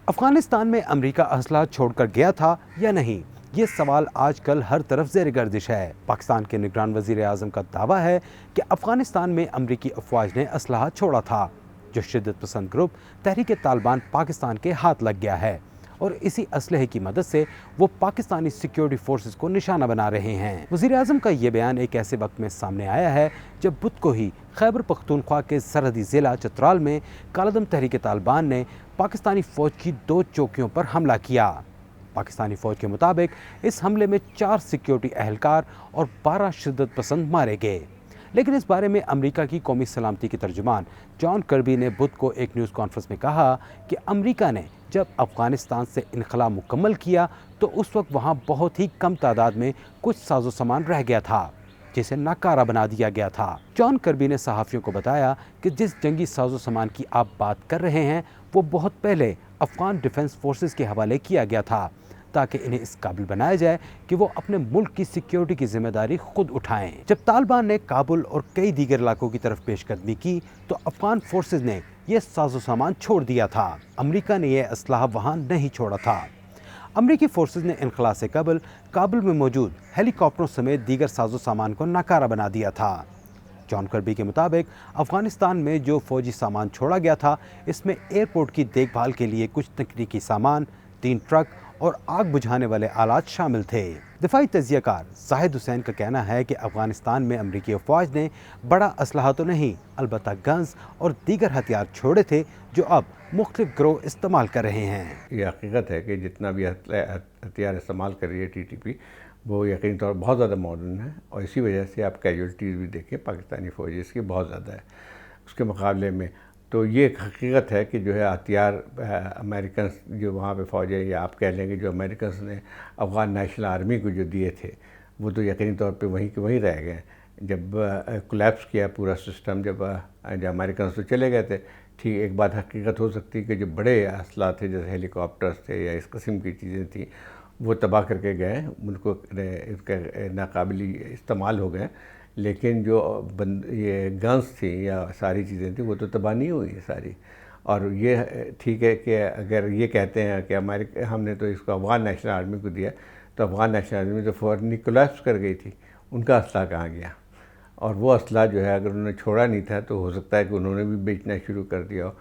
افغانستان میں امریکہ اسلحہ چھوڑ کر گیا تھا یا نہیں، یہ سوال آج کل ہر طرف زیر گردش ہے۔ پاکستان کے نگران وزیر اعظم کا دعویٰ ہے کہ افغانستان میں امریکی افواج نے اسلحہ چھوڑا تھا، جو شدت پسند گروپ تحریک طالبان پاکستان کے ہاتھ لگ گیا ہے، اور اسی اسلحے کی مدد سے وہ پاکستانی سیکیورٹی فورسز کو نشانہ بنا رہے ہیں۔ وزیر اعظم کا یہ بیان ایک ایسے وقت میں سامنے آیا ہے جب بدھ کو ہی خیبر پختونخوا کے سرحدی ضلع چترال میں کالعدم تحریک طالبان نے پاکستانی فوج کی 2 چوکیوں پر حملہ کیا۔ پاکستانی فوج کے مطابق اس حملے میں 4 سیکیورٹی اہلکار اور 12 شدت پسند مارے گئے، لیکن اس بارے میں امریکہ کی قومی سلامتی کے ترجمان جان کربی نے بدھ کو ایک نیوز کانفرنس میں کہا کہ امریکہ نے جب افغانستان سے انخلا مکمل کیا تو اس وقت وہاں بہت ہی کم تعداد میں کچھ ساز و سامان رہ گیا تھا، جسے ناکارہ بنا دیا گیا تھا۔ جان کربی نے صحافیوں کو بتایا کہ جس جنگی ساز و سامان کی آپ بات کر رہے ہیں وہ بہت پہلے افغان ڈیفنس فورسز کے حوالے کیا گیا تھا، تاکہ انہیں اس قابل بنایا جائے کہ وہ اپنے ملک کی سیکیورٹی کی ذمہ داری خود اٹھائیں۔ جب طالبان نے کابل اور کئی دیگر علاقوں کی طرف پیش قدمی کی تو افغان فورسز نے یہ ساز و سامان چھوڑ دیا تھا۔ امریکہ نے یہ اسلحہ وہاں نہیں چھوڑا تھا۔ امریکی فورسز نے انخلا سے قبل کابل میں موجود ہیلی کاپٹروں سمیت دیگر ساز و سامان کو ناکارہ بنا دیا تھا۔ جان کربی کے مطابق افغانستان میں جو فوجی سامان چھوڑا گیا تھا اس میں ایئرپورٹ کی دیکھ بھال کے لیے کچھ تکنیکی سامان، 3 ٹرک اور آگ بجھانے والے آلات شامل تھے۔ دفاعی تجزیہ کار زاہد حسین کا کہنا ہے کہ افغانستان میں امریکی افواج نے بڑا اسلحہ تو نہیں، البتہ گنز اور دیگر ہتھیار چھوڑے تھے جو اب مختلف گروہ استعمال کر رہے ہیں۔ یہ حقیقت ہے کہ جتنا بھی ہتھیار استعمال کر رہی ہے ٹی ٹی پی وہ یقینی طور پر بہت زیادہ ماڈرن ہے، اور اسی وجہ سے آپ کیجولٹیز بھی دیکھیں پاکستانی فوجز کی بہت زیادہ ہے اس کے مقابلے میں۔ تو یہ ایک حقیقت ہے کہ جو ہے ہتھیار امریکنس جو وہاں پہ فوج ہے، یا آپ کہہ لیں کہ جو امریکنس نے افغان نیشنل آرمی کو جو دیے تھے وہ تو یقینی طور پہ وہیں کے وہیں رہ گئے۔ جب کولیپس کیا پورا سسٹم، جب امریکنس تو چلے گئے تھے، ٹھیک ایک بات حقیقت ہو سکتی ہے کہ جو بڑے اسلحہ تھے جیسے ہیلی کاپٹرز تھے یا اس قسم کی چیزیں تھیں وہ تباہ کر کے گئے، ان کو اس کا ناقابل استعمال ہو گئے، لیکن جو یہ گنز تھیں یا ساری چیزیں تھیں وہ تو تباہ نہیں ہوئی ساری۔ اور یہ ٹھیک ہے کہ اگر یہ کہتے ہیں کہ ہم نے تو اس کو افغان نیشنل آرمی کو دیا، تو افغان نیشنل آرمی تو فوراً کولیپس کر گئی تھی، ان کا اسلحہ کہاں گیا؟ اور وہ اسلحہ جو ہے اگر انہوں نے چھوڑا نہیں تھا تو ہو سکتا ہے کہ انہوں نے بھی بیچنا شروع کر دیا ہو۔